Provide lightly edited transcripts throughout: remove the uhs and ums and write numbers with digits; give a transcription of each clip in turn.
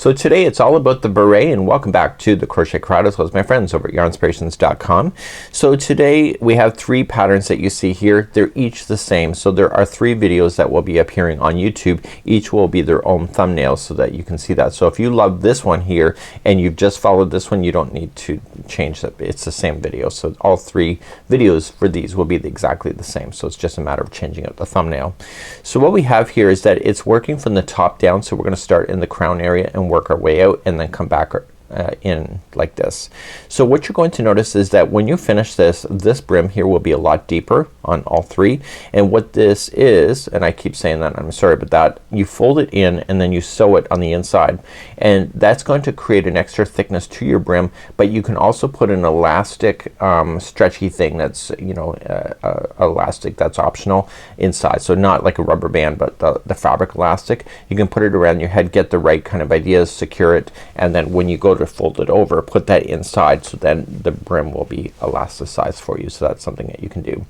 So today it's all about the beret, and welcome back to the Crochet Crowd as well as my friends over at yarnspirations.com. So today we have 3 patterns that you see here. They're each the same. So there are 3 videos that will be appearing on YouTube. Each will be their own thumbnail so that you can see that. So if you love this one here and you've just followed this one, you don't need to change that. It's the same video. So all 3 videos for these will be exactly the same. So it's just a matter of changing out the thumbnail. So what we have here is that it's working from the top down. So we're gonna start in the crown area and work our way out and then come back in like this. So what you're going to notice is that when you finish this, this brim here will be a lot deeper on all 3. And what this is, and I keep saying that, I'm sorry about that, you fold it in and then you sew it on the inside, and that's going to create an extra thickness to your brim. But you can also put an elastic stretchy thing that's elastic that's optional inside. So not like a rubber band, but the fabric elastic. You can put it around your head, get the right kind of ideas, secure it, and then when you go to fold it over, put that inside, so then the brim will be elasticized for you. So that's something that you can do.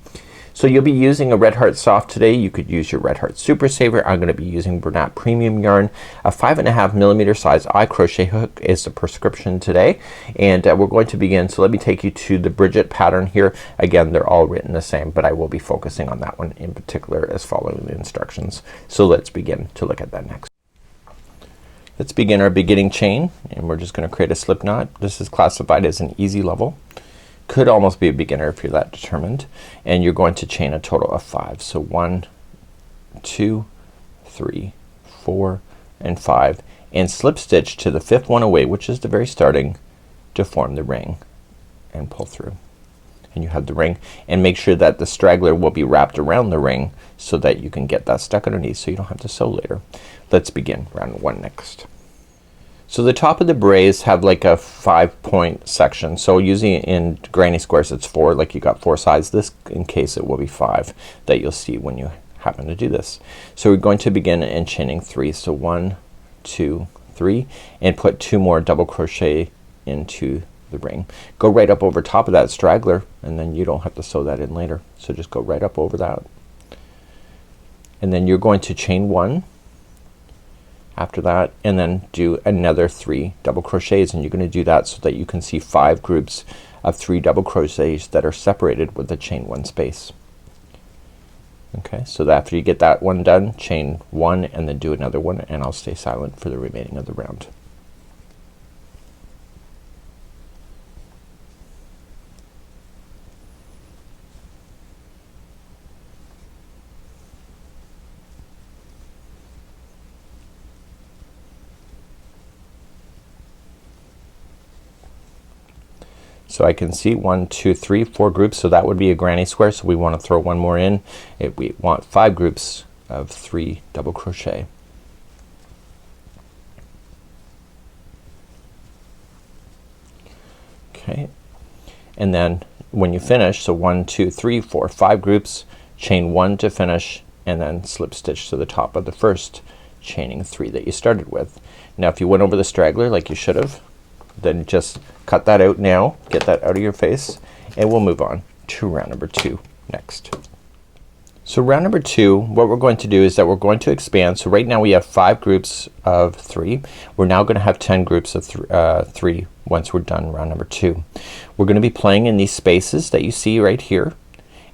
So you'll be using a Red Heart Soft today. You could use your Red Heart Super Saver. I'm gonna be using Bernat Premium yarn. A 5.5mm size eye crochet hook is the prescription today, and we're going to begin. So let me take you to the Bridget pattern here. Again, they're all written the same, but I will be focusing on that one in particular as following the instructions. So let's begin to look at that next. Let's begin our beginning chain, and we're just gonna create a slip knot. This is classified as an easy level. Could almost be a beginner if you're that determined. And you're going to chain a total of 5. So 1, 2, 3, 4, and 5, and slip stitch to the 5th one away, which is the very starting, to form the ring, and pull through. And you have the ring, and make sure that the straggler will be wrapped around the ring so that you can get that stuck underneath so you don't have to sew later. Let's begin round 1 next. So the top of the berets have like a 5-point section. So using it in granny squares, it's 4, like you got 4 sides. This in case it will be 5 that you'll see when you happen to do this. So we're going to begin in chaining 3. So 1, 2, 3, and put 2 more double crochet into the ring. Go right up over top of that straggler, and then you don't have to sew that in later. So just go right up over that. And then you're going to chain 1 after that, and then do another 3 double crochets, and you're gonna do that so that you can see 5 groups of 3 double crochets that are separated with the chain 1 space. Okay, so that after you get that one done, chain 1 and then do another one, and I'll stay silent for the remaining of the round. So I can see 1, 2, 3, 4 groups, so that would be a granny square. So we want to throw 1 more in. We want 5 groups of 3 double crochet. Okay, and then when you finish, so 1, 2, 3, 4, 5 groups, chain 1 to finish, and then slip stitch to the top of the first chaining 3 that you started with. Now if you went over the straggler like you should have, then just cut that out now, get that out of your face, and we'll move on to round number 2 next. So round number 2, what we're going to do is that we're going to expand. So right now we have 5 groups of 3. We're now gonna have 10 groups of 3 once we're done round number 2. We're gonna be playing in these spaces that you see right here,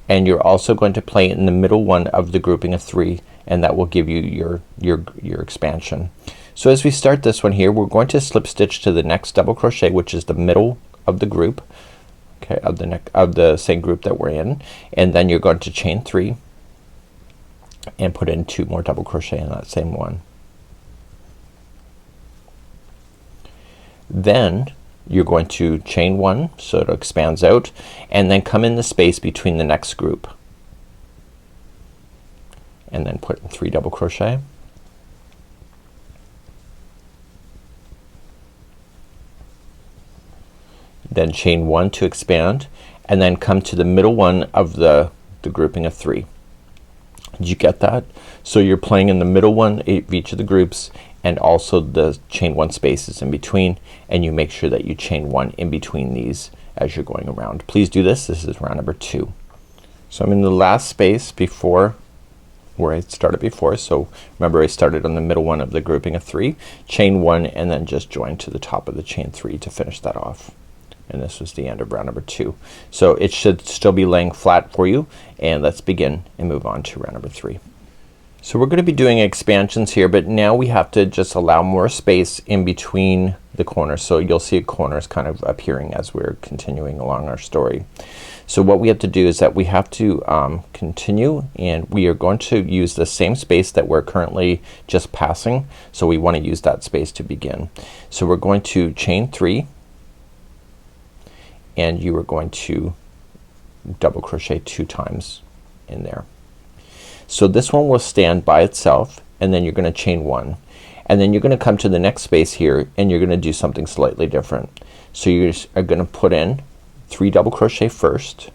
and you're also going to play in the middle one of the grouping of 3, and that will give you your expansion. So as we start this one here, we're going to slip stitch to the next double crochet, which is the middle of the group, okay, of the same group that we're in, and then you're going to chain 3 and put in 2 more double crochet in that same one. Then you're going to chain 1 so it expands out, and then come in the space between the next group, and then put in 3 double crochet. Then chain 1 to expand, and then come to the middle one of the grouping of 3. Did you get that? So you're playing in the middle one of each of the groups, and also the chain 1 spaces in between, and you make sure that you chain 1 in between these as you're going around. Please do this. This is round number 2. So I'm in the last space before where I started before. So remember, I started on the middle one of the grouping of 3, chain 1, and then just join to the top of the chain 3 to finish that off. And this was the end of round number 2. So it should still be laying flat for you, and let's begin and move on to round number 3. So we're gonna be doing expansions here, but now we have to just allow more space in between the corners. So you'll see corners kind of appearing as we're continuing along our story. So what we have to do is that we have to continue, and we are going to use the same space that we're currently just passing. So we want to use that space to begin. So we're going to chain 3, and you are going to double crochet 2 times in there. So this one will stand by itself, and then you're gonna chain 1, and then you're gonna come to the next space here, and you're gonna do something slightly different. So you are gonna put in 3 double crochet first,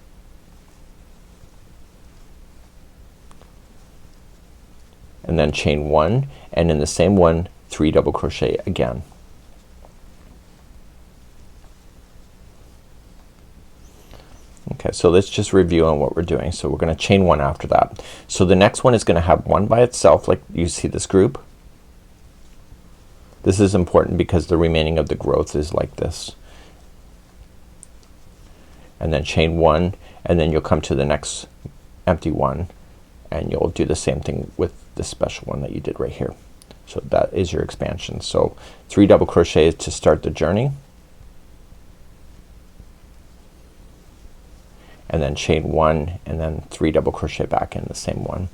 and then chain 1, and in the same one 3 double crochet again. Okay, so let's just review on what we're doing. So we're gonna chain 1 after that. So the next one is gonna have 1 by itself, like you see this group. This is important because the remaining of the growth is like this. And then chain 1, and then you'll come to the next empty one, and you'll do the same thing with this special one that you did right here. So that is your expansion. So 3 double crochets to start the journey, and then chain 1, and then 3 double crochet back in the same one.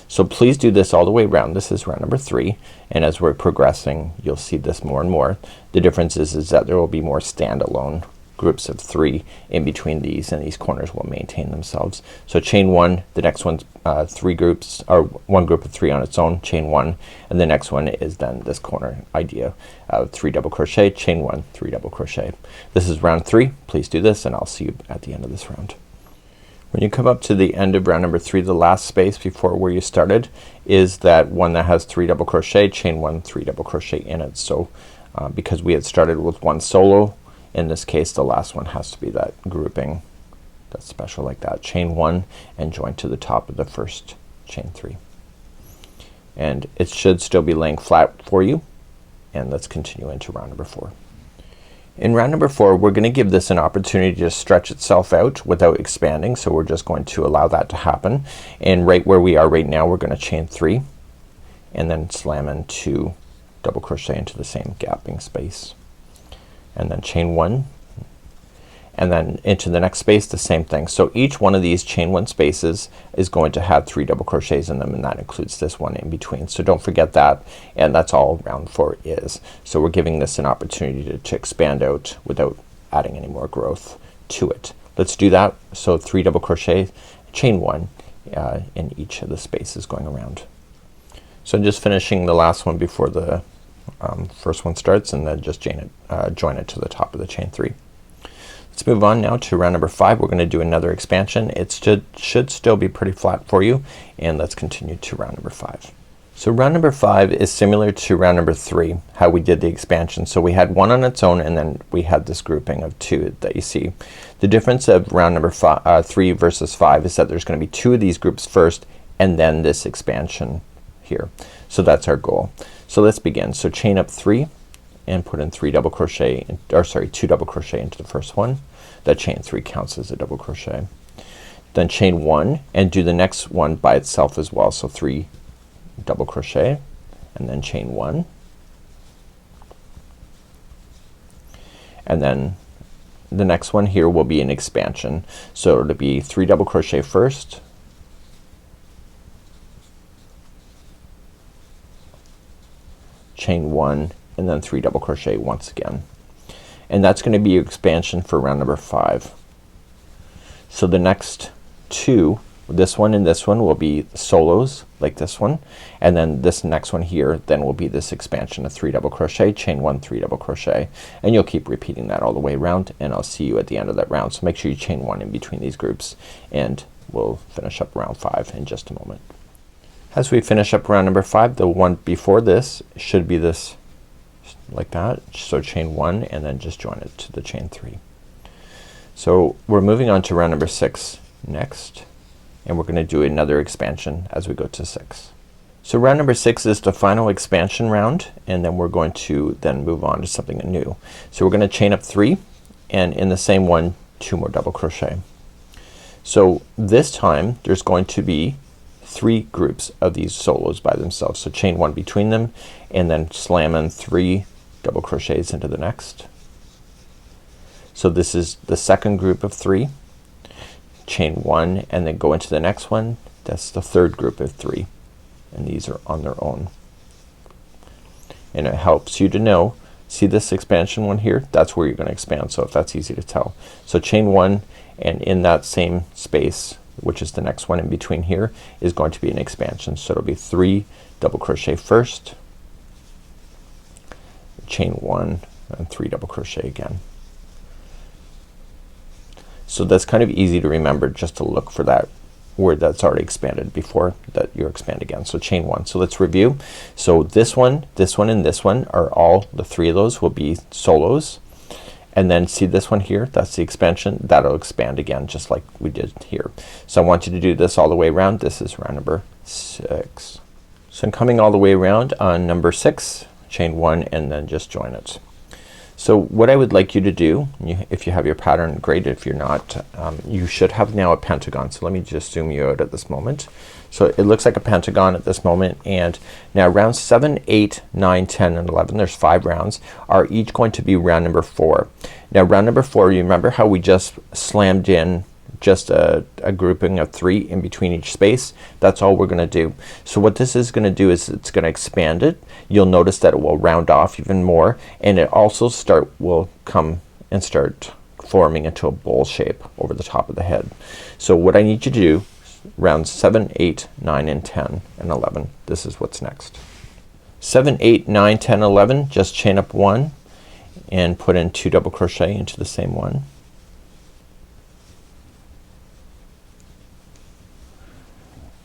So please do this all the way around. This is round number 3, and as we're progressing you'll see this more and more. The difference is that there will be more standalone groups of 3 in between these, and these corners will maintain themselves. So chain 1, the next one's 3 groups, or 1 group of 3 on its own, chain 1, and the next one is then this corner idea of 3 double crochet, chain 1, 3 double crochet. This is round 3. Please do this, and I'll see you at the end of this round. When you come up to the end of round number 3, the last space before where you started is that one that has 3 double crochet, chain 1, 3 double crochet in it. So because we had started with 1 solo, in this case the last one has to be that grouping that's special like that. Chain 1 and join to the top of the first chain 3, and it should still be laying flat for you. And let's continue into round number 4. In round number 4 we're gonna give this an opportunity to stretch itself out without expanding, so we're just going to allow that to happen. And right where we are right now we're gonna chain 3 and then slam in 2 double crochet into the same gapping space, and then chain 1, and then into the next space the same thing. So each one of these chain 1 spaces is going to have 3 double crochets in them, and that includes this one in between. So don't forget that, and that's all round 4 is. So we're giving this an opportunity to expand out without adding any more growth to it. Let's do that. So 3 double crochet, chain 1 in each of the spaces going around. So I'm just finishing the last one before the first one starts, and then just join it to the top of the chain 3. Let's move on now to round number 5. We're gonna do another expansion. It should still be pretty flat for you, and let's continue to round number 5. So round number 5 is similar to round number 3, how we did the expansion. So we had 1 on its own, and then we had this grouping of 2 that you see. The difference of round number 3 versus 5 is that there's gonna be 2 of these groups first, and then this expansion here. So that's our goal. So let's begin. So chain up 3 and put in 3 double crochet, or sorry, 2 double crochet into the first one. That chain 3 counts as a double crochet. Then chain 1 and do the next one by itself as well. So 3 double crochet, and then chain 1, and then the next one here will be an expansion. So it'll be 3 double crochet first, chain 1, and then 3 double crochet once again. And that's gonna be your expansion for round number 5. So the next 2, this one and this one, will be solos like this one, and then this next one here then will be this expansion of 3 double crochet, chain 1, 3 double crochet, and you'll keep repeating that all the way around, and I'll see you at the end of that round. So make sure you chain 1 in between these groups, and we'll finish up round 5 in just a moment. As we finish up round number 5, the one before this should be this like that. So chain 1 and then just join it to the chain 3. So we're moving on to round number 6 next, and we're gonna do another expansion as we go to 6. So round number 6 is the final expansion round, and then we're going to then move on to something new. So we're gonna chain up 3, and in the same one 2 more double crochet. So this time there's going to be 3 groups of these solos by themselves. So chain 1 between them, and then slam in 3 double crochets into the next. So this is the second group of 3. Chain 1 and then go into the next one. That's the third group of 3, and these are on their own. And it helps you to know, see this expansion one here, that's where you're gonna expand, so if that's easy to tell. So chain 1, and in that same space, which is the next one in between here, is going to be an expansion. So it'll be 3 double crochet first, chain 1 and 3 double crochet again. So that's kind of easy to remember, just to look for that word that's already expanded before that you expand again. So chain 1. So let's review. So this one, and this one are all, the 3 of those will be solos. And then see this one here, that's the expansion, that'll expand again just like we did here. So I want you to do this all the way around. This is round number 6. So I'm coming all the way around on number 6, chain 1 and then just join it. So what I would like you to do, if you have your pattern, great. If you're not, you should have now a pentagon. So let me just zoom you out at this moment. So it looks like a pentagon at this moment, and now rounds 7, 8, 9, 10 and 11, there's 5 rounds, are each going to be round number 4. Now round number 4, you remember how we just slammed in just a grouping of 3 in between each space? That's all we're gonna do. So what this is gonna do is it's gonna expand it. You'll notice that it will round off even more, and it also will come and start forming into a bowl shape over the top of the head. So what I need you to do, rounds 7, 8, 9 and 10 and 11, this is what's next. 7, 8, 9, 10, 11, just chain up 1 and put in 2 double crochet into the same one.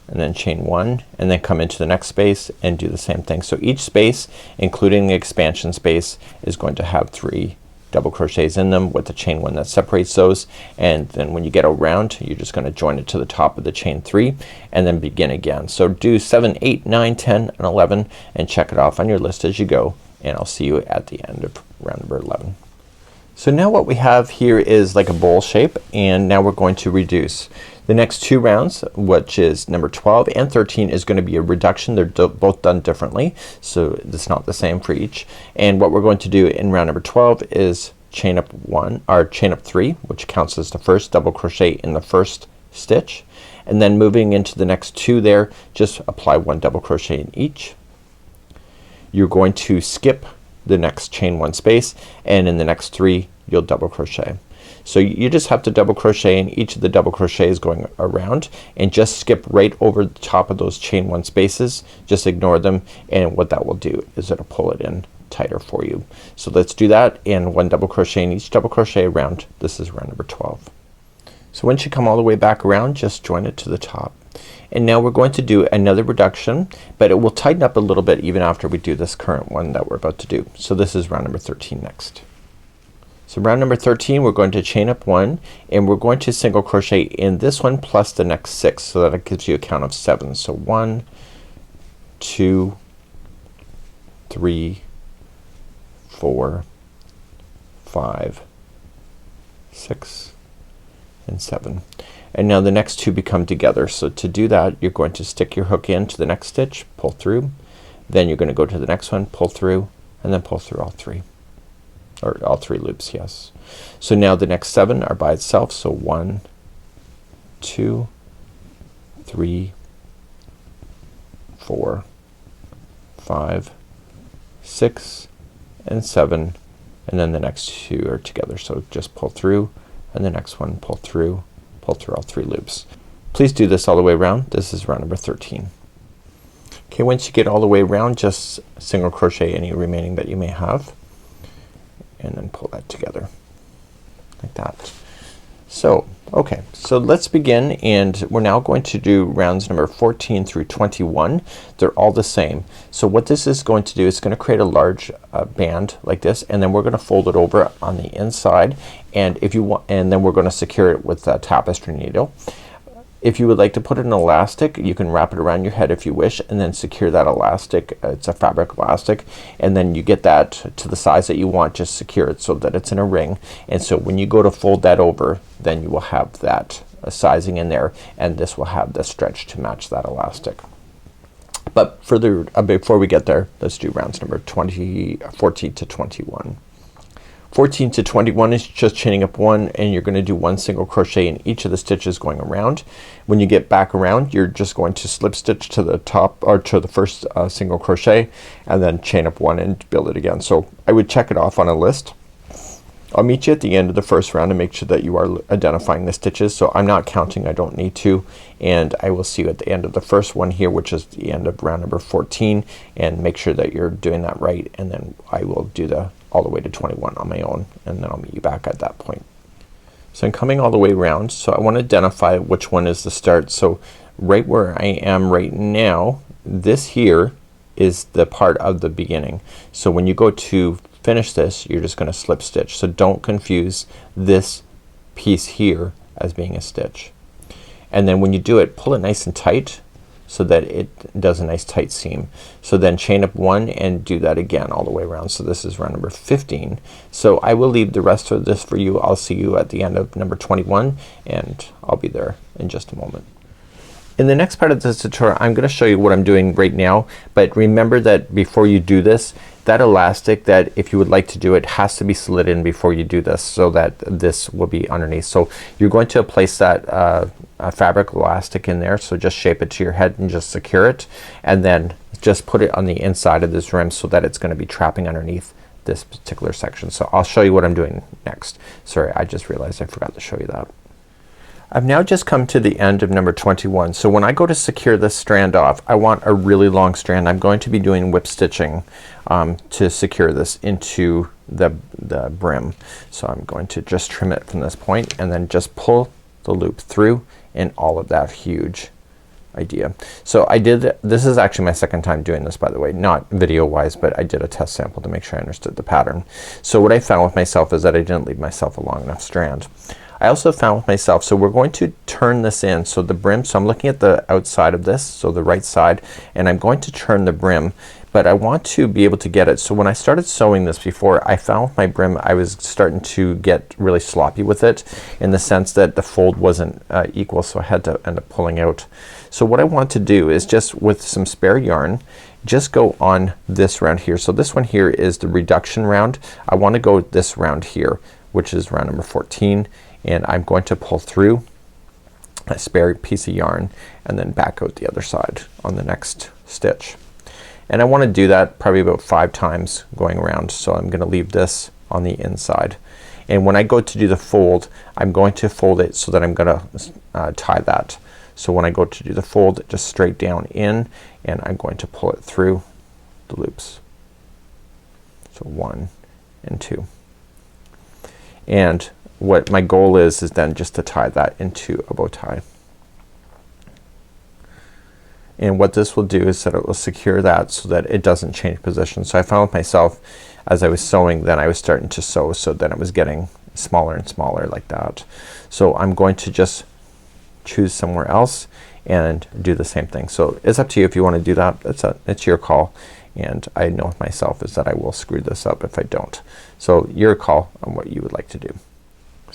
And then chain 1 and then come into the next space and do the same thing. So each space, including the expansion space, is going to have 3 double crochets in them with the chain 1 that separates those, and then when you get around you're just gonna join it to the top of the chain 3 and then begin again. So do 7, 8, 9, 10 and 11 and check it off on your list as you go, and I'll see you at the end of round number 11. So now what we have here is like a bowl shape, and now we're going to reduce. The next 2 rounds, which is number 12 and 13, is going to be a reduction. They're both done differently, so it's not the same for each. And what we're going to do in round number 12 is chain up 1 or chain up 3, which counts as the first double crochet in the first stitch, and then moving into the next 2 there, just apply 1 double crochet in each. You're going to skip the next chain 1 space, and in the next 3 you'll double crochet. So you just have to double crochet in each of the double crochets going around, and just skip right over the top of those chain 1 spaces. Just ignore them, and what that will do is it'll pull it in tighter for you. So let's do that, and 1 double crochet in each double crochet around. This is round number 12. So once you come all the way back around, just join it to the top. And now we're going to do another reduction, but it will tighten up a little bit even after we do this current one that we're about to do. So this is round number 13 next. So round number 13, we're going to chain up 1 and we're going to single crochet in this one plus the next 6, so that it gives you a count of 7. So 1, 2, 3, 4, 5, 6 and 7. And now the next 2 become together. So to do that, you're going to stick your hook into the next stitch, pull through, then you're gonna go to the next one, pull through, and then pull through all 3. Or all 3 loops, yes. So now the next 7 are by itself. So 1, 2, 3, 4, 5, 6 and 7, and then the next 2 are together. So just pull through, and the next one pull through all 3 loops. Please do this all the way around. This is round number 13. Okay, once you get all the way around, just single crochet any remaining that you may have, and then pull that together like that. So okay, so let's begin, and we're now going to do rounds number 14 through 21. They're all the same. So what this is going to do is going to create a large band like this, and then we're going to fold it over on the inside, and if you want, and then we're going to secure it with a tapestry needle. If you would like to put an elastic, you can wrap it around your head if you wish and then secure that elastic. It's a fabric elastic, and then you get that to the size that you want. Just secure it so that it's in a ring, and so when you go to fold that over, then you will have that sizing in there, and this will have the stretch to match that elastic. But further before we get there, let's do rounds number 14 to 21. 14 to 21 is just chaining up one, and you're gonna do one single crochet in each of the stitches going around. When you get back around, you're just going to slip stitch to the top or to the first single crochet, and then chain up one and build it again. So I would check it off on a list. I'll meet you at the end of the first round and make sure that you are identifying the stitches. So I'm not counting, I don't need to, and I will see you at the end of the first one here, which is the end of round number 14, and make sure that you're doing that right, and then I will do the all the way to 21 on my own, and then I'll meet you back at that point. So I'm coming all the way around, so I want to identify which one is the start. So right where I am right now, this here is the part of the beginning. So when you go to finish this, you're just gonna slip stitch. So don't confuse this piece here as being a stitch. And then when you do it, pull it nice and tight so that it does a nice tight seam. So then chain up one and do that again all the way around. So this is round number 15. So I will leave the rest of this for you. I'll see you at the end of number 21, and I'll be there in just a moment. In the next part of this tutorial, I'm gonna show you what I'm doing right now, but remember that before you do this, that elastic, that if you would like to do it, has to be slid in before you do this, so that this will be underneath. So you're going to place that fabric elastic in there, so just shape it to your head and just secure it, and then just put it on the inside of this rim so that it's gonna be trapping underneath this particular section. So I'll show you what I'm doing next. Sorry, I just realized I forgot to show you that. I've now just come to the end of number 21. So when I go to secure this strand off, I want a really long strand. I'm going to be doing whip stitching to secure this into the brim. So I'm going to just trim it from this point and then just pull the loop through, and all of that huge idea. So I did, this is actually my second time doing this, by the way, not video wise, but I did a test sample to make sure I understood the pattern. So what I found with myself is that I didn't leave myself a long enough strand. I also found with myself, so we're going to turn this in, so the brim, so I'm looking at the outside of this, so the right side, and I'm going to turn the brim, but I want to be able to get it. So when I started sewing this before, I found with my brim I was starting to get really sloppy with it, in the sense that the fold wasn't equal, so I had to end up pulling out. So what I want to do is just with some spare yarn, just go on this round here. So this one here is the reduction round. I want to go this round here, which is round number 14, and I'm going to pull through a spare piece of yarn and then back out the other side on the next stitch. And I want to do that probably about 5 times going around. So I'm gonna leave this on the inside, and when I go to do the fold, I'm going to fold it so that I'm gonna tie that. So when I go to do the fold, just straight down in, and I'm going to pull it through the loops. So 1 and 2. And what my goal is then just to tie that into a bow tie. And what this will do is that it will secure that so that it doesn't change position. So I found with myself as I was sewing, then I was starting to sew, so then it was getting smaller and smaller like that. So I'm going to just choose somewhere else and do the same thing. So it's up to you if you want to do that. It's your call, and I know with myself is that I will screw this up if I don't. So your call on what you would like to do.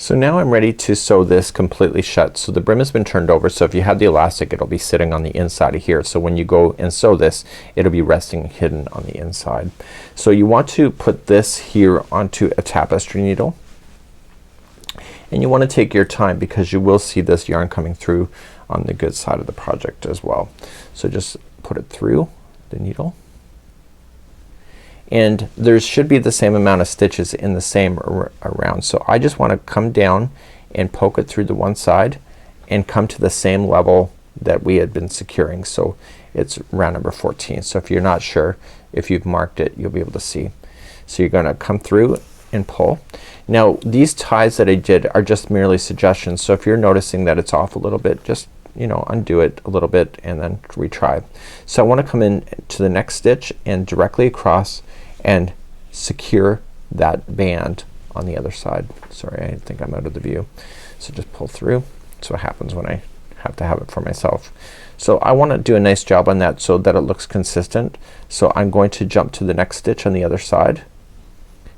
So now I'm ready to sew this completely shut. So the brim has been turned over, so if you have the elastic, it'll be sitting on the inside of here. So when you go and sew this, it'll be resting hidden on the inside. So you want to put this here onto a tapestry needle, and you want to take your time because you will see this yarn coming through on the good side of the project as well. So just put it through the needle, and there should be the same amount of stitches in the same around. So I just want to come down and poke it through the one side and come to the same level that we had been securing. So it's round number 14. So if you're not sure, if you've marked it, you'll be able to see. So you're gonna come through and pull. Now these ties that I did are just merely suggestions, so if you're noticing that it's off a little bit, just undo it a little bit and then retry. So I want to come in to the next stitch and directly across and secure that band on the other side. Sorry, I think I'm out of the view. So just pull through. That's what happens when I have to have it for myself. So I want to do a nice job on that so that it looks consistent. So I'm going to jump to the next stitch on the other side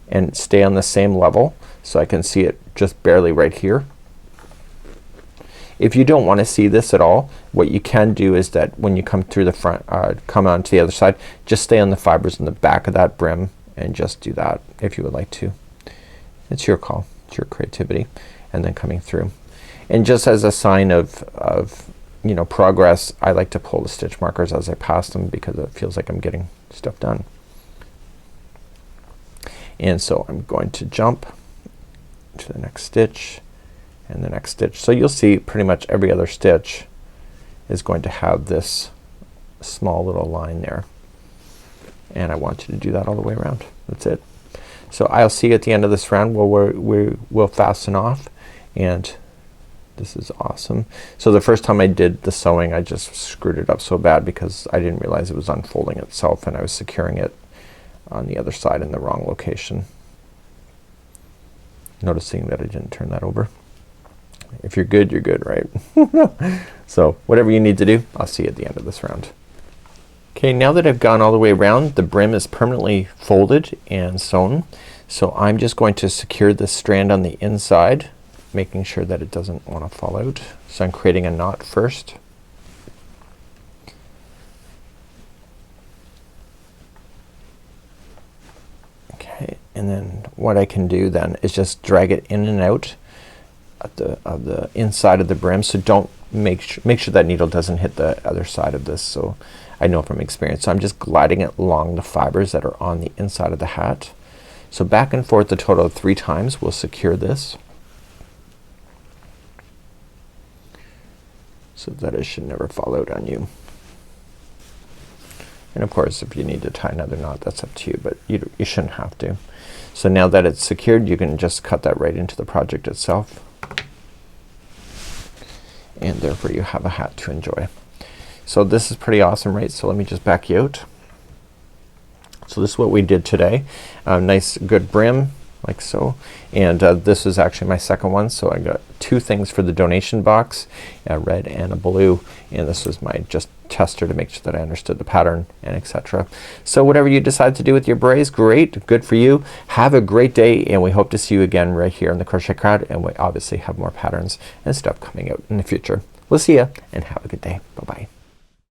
and stay on the same level so I can see it just barely right here. If you don't want to see this at all, what you can do is that when you come through the front, come on to the other side, just stay on the fibers in the back of that brim and just do that if you would like to. It's your call. It's your creativity. And then coming through. And just as a sign of you know, progress, I like to pull the stitch markers as I pass them because it feels like I'm getting stuff done. And so I'm going to jump to the next stitch and the next stitch. So you'll see pretty much every other stitch is going to have this small little line there. And I want you to do that all the way around. That's it. So I'll see you at the end of this round where we'll fasten off, and this is awesome. So the first time I did the sewing I just screwed it up so bad because I didn't realize it was unfolding itself and I was securing it on the other side in the wrong location. Noticing that I didn't turn that over. If you're good, you're good, right? So whatever you need to do, I'll see you at the end of this round. Okay, now that I've gone all the way around, the brim is permanently folded and sewn. So I'm just going to secure this strand on the inside, making sure that it doesn't want to fall out. So I'm creating a knot first. Okay, and then what I can do then is just drag it in and out at of the inside of the brim. So don't make sure that needle doesn't hit the other side of this. So I know from experience. So I'm just gliding it along the fibers that are on the inside of the hat. So back and forth a total of 3 times we'll secure this so that it should never fall out on you. And of course if you need to tie another knot, that's up to you, but you shouldn't have to. So now that it's secured, you can just cut that right into the project itself, and therefore you have a hat to enjoy. So this is pretty awesome, right? So let me just back you out. So this is what we did today. Nice good brim like so, and this is actually my second one. So I got 2 things for the donation box, a red and a blue, and this was my just tester to make sure that I understood the pattern and etc. So whatever you decide to do with your berets, great, good for you. Have a great day, and we hope to see you again right here in the Crochet Crowd, and we obviously have more patterns and stuff coming out in the future. We'll see ya and have a good day. Bye bye.